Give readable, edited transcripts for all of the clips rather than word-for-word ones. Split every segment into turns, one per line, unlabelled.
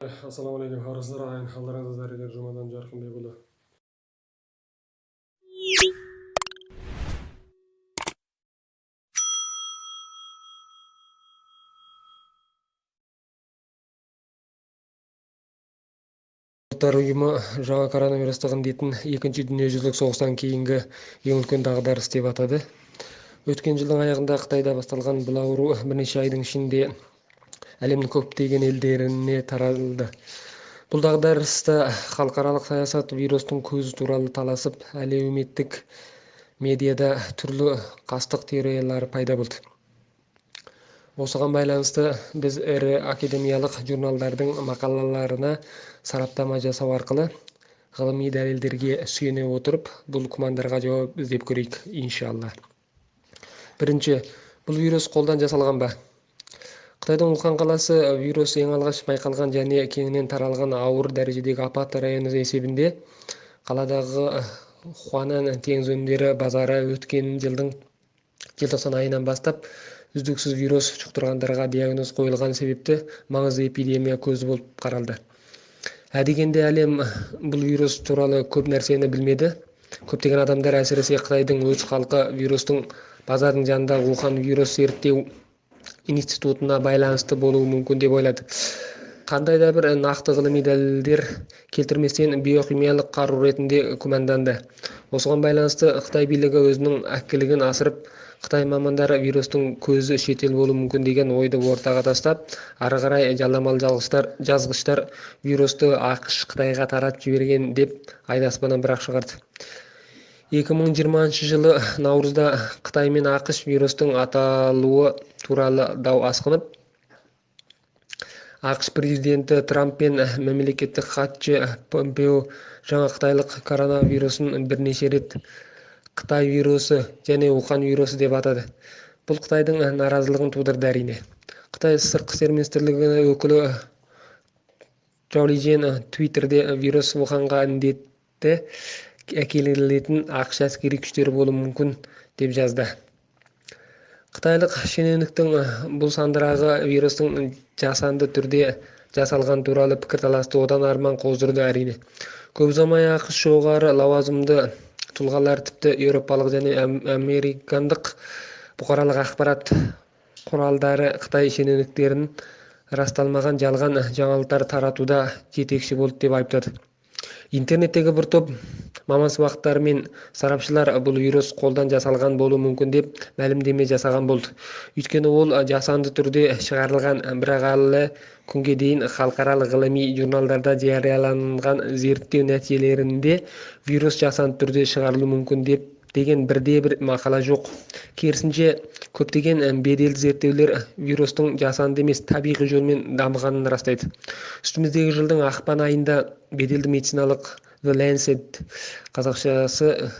Ассалаумағалейкум, қарыздар ағайын, қалдарыңыз дәрігер жұмадан жарқынбек ұлы. Ұлттар ұйымы жаңа коронавирустық індетін екінші дүниежүзілік соғыстан кейінгі ең үлкен дағдарыс деп атады. Өткен жылдың аяғында Қытайда басталған бұл ауру бірнеше айдың ішінде әлемнің көптеген елдеріне таралды. Бұл дағдарыста халықаралық саясат вирустың көзі туралы таласып, әлеуметтік медиада түрлі қастық теориялары пайда болды. Осыған байланысты біз ірі академиялық журналдардың мақалаларына сараптама жасау арқылы ғылыми дәлелдерге сүйене отырып, бұл күмәндарға жауап іздеп көрейік, иншалла. Бірінші, бұл вирус қолдан жасалған ба? Қытайдың Ухань қаласы вирус ең алғаш байқалған және кеңінен таралған ауыр дәрежедегі апат районы есебінде қаладағы Хуанан теңіз өнімдері базары өткен жылдың желтоқсан айынан бастап үздіксіз вирус жұқтырғандарға диагноз қойылған себепті маңызды эпидемия көзі болып қаралды. Әдегенде әлем бұл вирус туралы көп нәрсені білмеді. Көптеген адамдар, әсіресе Қытайдың өз халқы, вирустың базардың жанындағы Ухань вирус зерттеу институтына байланысты болуы мүмкін деп ойлады. Қандай да бір нақты ғылыми дәлелдер келтірместен биохимиялық қару ретінде күмәнданды. Осыған байланысты Қытай билігі өзінің әккілігін асырып, Қытай мамандары вирустың көзі шетел болуы мүмкін деген ойды ортаға тастап, ары қарай жаламалы жазғыштар вирусты ақш Қытайға таратып жіберген деп айдаспанан бірақ шығарды. 2020 жылы наурызда Қытай мен ақш вирустың аталуы туралы дау асқынып, ақш президенті Трамп пен мемлекеттік хатшы Помпео жаңа қытайлық коронавирусын бірнеше рет Қытай вирусы және Ухань вирусы деп атады. Бұл Қытайдың наразылығын тудырды әрине. Қытай сыртқы істер министрлігі өкілі Жүрген Твиттерде вирус Уханьға індетті әкелінетін ақш әскери күштері болуы мүмкін деп жазды. Қытайлық шенеуніктің бұл сандырағы вирустың жасанды түрде жасалған туралы пікірталасты одан арман қоздырды әрине. Көп ұзамай ақш жоғары лауазымды тұлғалар, тіпті еуропалық және американдық бұқаралық ақпарат құралдары Қытай шенеуніктерін расталмаған жалған жаңалықтар таратуда жетекші болды деп айыптады. Интернеттегі бір топ маман мен сарапшылар бұл вирус қолдан жасалған болуы мүмкін деп мәлімдеме жасаған болды. Өйткені ол жасанды түрде шығарылған, бірақ әлі күнге дейін халықаралық ғылыми журналдарда жарияланған зерттеу нәтижелерінде вирус жасанды түрде шығарылуы мүмкін деген бірде-бір мақала жоқ. Керісінше, көптеген беделді зерттеулер вирустың жасанды емес, табиғи жолмен дамығанын растайды. Үстіміздегі жылдың ақпан айында беделді медициналық The Lancet, қазақшасы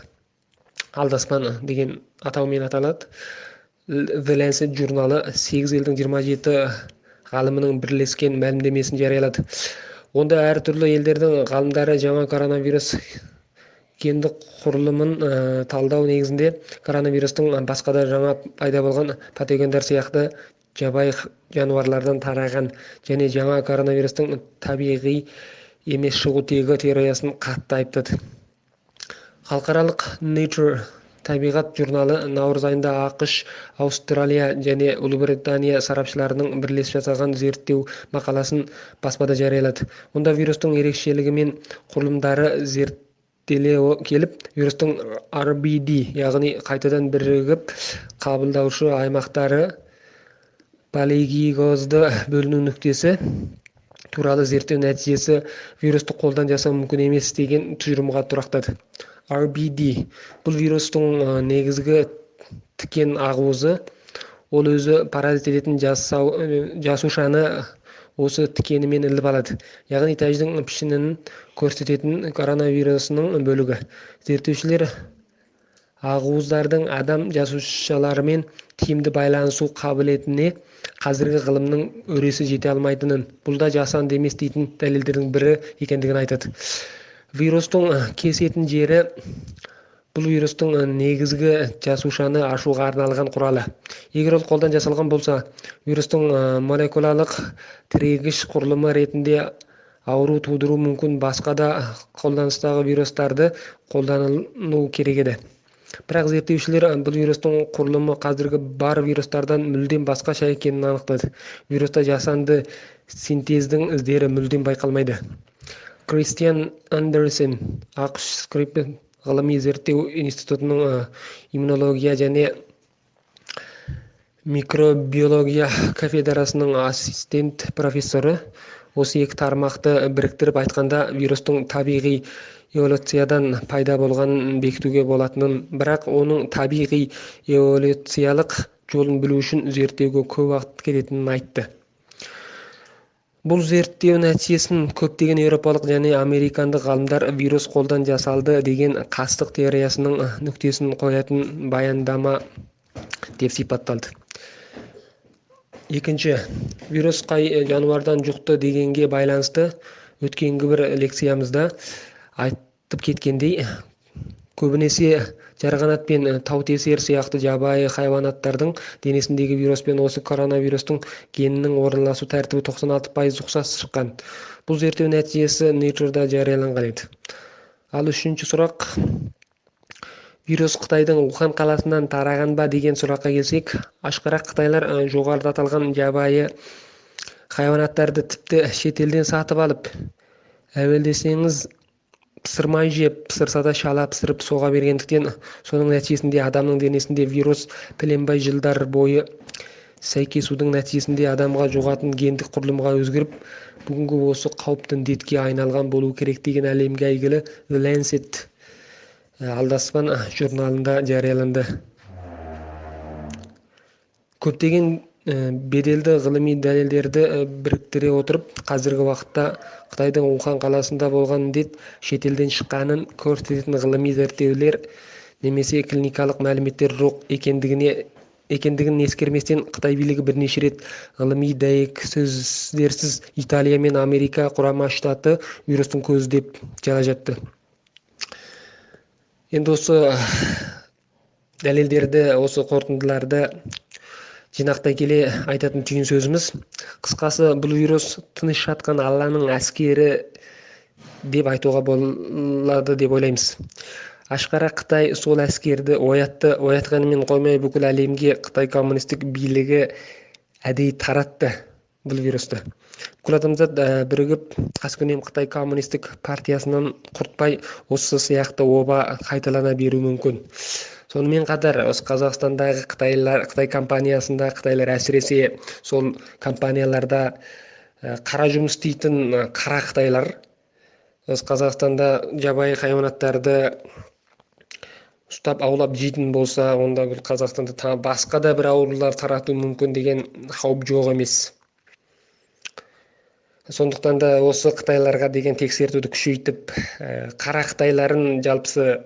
алдаспан деген атаумен аталады, The Lancet журналы 8 елдің 27 ғалымының бірлескен мәлімдемесін жариялады. Онда әртүрлі елдердің ғалымдары жаңа коронавирус гендік құрылымын талдау негізінде коронавирустың басқа да жаңа пайда болған патогендер сияқты жабайы жануарлардан тараған және жаңа коронавирустың табиғи емес шығу тегі теориясын қатты айыптады. Халықаралық Nature табиғат журналы наурыз айында ақш, Аустралия және Ұлыбритания сарапшыларының бірлесіп жасаған зерттеу мақаласын баспада жариялады. Онда вирустың ерекшелігі мен құрылымдары зерттеле келіп, вирустың RBD, яғни қайтадан бірігіп қабылдаушы аймақтары полигизозды бөліну нүктесі туралы зерттеу нәтижесі вирусты қолдан жасау мүмкін емес деген тұжырымға тұрақтады. RBD бұл вирустың негізгі тікен ағуызы, ол өзі паразит ететін жасушаны осы тікенімен іліп алады. Яғни тәждің пішінін көрсететін коронавирусының бөлігі. Зерттеушілер ағуыздардың адам жасушаларымен тиімді байланысу қабілетіне қазіргі ғылымның өресі жете алмайтынын, бұл да жасанды емес дейтін дәлелдердің бірі екендігін айтады. Вирустың кесетін жері бұл вирустың негізгі жасушаны ашуға арналған құралы. Егер ол қолдан жасалған болса, вирустың молекулалық тірегіш құрылымы ретінде ауру тудыруу мүмкүн башка да колданыстагы вирустарды колдануу керек edi. Бирок зерттөөчүлөр бул вирустун курулуму казыркы бар вирустардан мүлдем башкача экенин аныктады. Вируста жасанды синтездин издери мүлдем байкалмайды. Кристиан Андерсен, АКШ Скриппен ғылыми зерттеу институтунун иммунология және микробиология кафедрасынын ассистент профессору, осы эки тармакты бириктирип айтканда вирустун табигый эволюциядан пайда болгонун бекитүүгө болатынын, бирок онун табигый эволюциялык жолун билүү үчүн зерттөөгө көп убакыт кететинин айтты. Бул зерттөө нәтижесин көптөгөн европалык және американдык галымдар вирус колдон жасалды деген кастык теориясынын нүктесин коятын баяндама деп сипатталды. Экинчи, вирус кай жаныбардан жукты дегенге байланыштуу өткөнкү бир лекциямызда айтып кеткендей, көбүнесе жарганат пен тау-тесер сыяктуу жабайы хайванаттардын денесиндеги вирус пен осы коронавирустун генинин орналашуу тартиби 96% уксаш чыккан. Бул зерттөө нәтижеси Nature'да жарыяланган эди. Ал үчүнчү сурак, вирус Кытайдын Ухань каласынан тараганбы деген суракка келсек, ашкараак кытайлар жогоруда аталган жабайы хайванаттарды типти чет элден сатып алып, әуелдесеңиз пысырмай жеп, пысырса да шала пысырып сога бергендиктен, сонун нәтижесинде адамдын денесинде вирус пленбай жылдар бою сайкесүүдүн нәтижесинде адамга жугатын гендик курулумга өзгөрүп, бүгүнкү осы кауптуу індетке айналган болуу керек деген әлемге әйгілі The Lancet алдаспан журналында жарыяланды. Көптөгөн беделди гылымий далилдерди бириктире отуруп, казыркы убакытта Кытайдын Ухань каласында болгон індет чет элден чыкканын көрсөтөтүн гылымий зерттөөлөр немесе клиникалык маалыматтар жок экендигин эскерместен, Кытай бийлиги бир нече рет гылымий дәйексөздерсиз Италия мен Америка Курама Штаты вирустун көзү деп жала жатты. Енді осы дәлелдерді, осы қорытындыларды жинақтай келе айтатын түйін сөзіміз. Қысқасы, бұл вирус тыныш жатқан Алланың әскері деп айтуға болады деп ойлаймыз. Ашқара Қытай сол әскерді оятқанымен қоймай, бүкіл әлемге Қытай коммунистік бийлігі әдейі таратты бұл вирусты. Бүкіл адамзат бірігіп, қаскүнем Қытай коммунистік партиясынан құртпай, осы сияқты оба қайталана беру мүмкін. Сонымен қатар, осы Қазақстандағы Қытай компаниясында Қытайлар әсіресе сол компанияларда қара жұмыс істейтін қара Қытайлар, осы Қазақстанда жабайы хайванаттарды ұстап аулап жейтін болса, онда бұл Қазақстанда басқа да бір аурулар тарату мүмкін деген қауіп жоқ емес. Сондықтан да осы Қытайларға деген тексертуді күшейтіп, қара Қытайларын жалпысы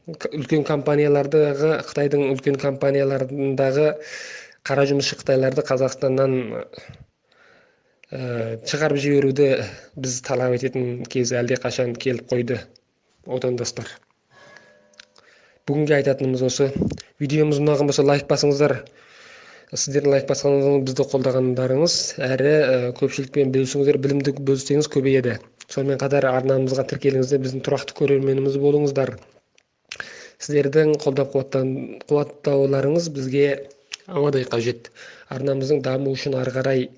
үлкен компаниялардағы, Қытайдың үлкен компанияларындағы қара жұмысшы Қытайларды Қазақстаннан шығарып жіберуді біз талап ететін кез әлде қашан келіп қойды, отандастар. Бүгінге айтатынымыз осы. Видеомыз ұнаған болса лайк басыңыздар. Сіздердің лайк басқаныңыз бізді қолдағандарыңыз, әрі көпшілікпен бөлісіңіздер, білімді бөліссеңіз көбейеді. Сонымен қатар арнамызға тіркеліңіздер, біздің тұрақты көрерменіміз болыңыздар. Сіздердің қолдап қуаттауларыңыз бізге ауадай қажет. Арнамыздың даму үшін ары қарай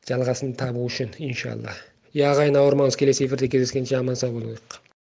жалғасын табу үшін, иншалла. Ағайын, ауырмаңыз, келесі эфирде кездескенше аман сау болыңыз.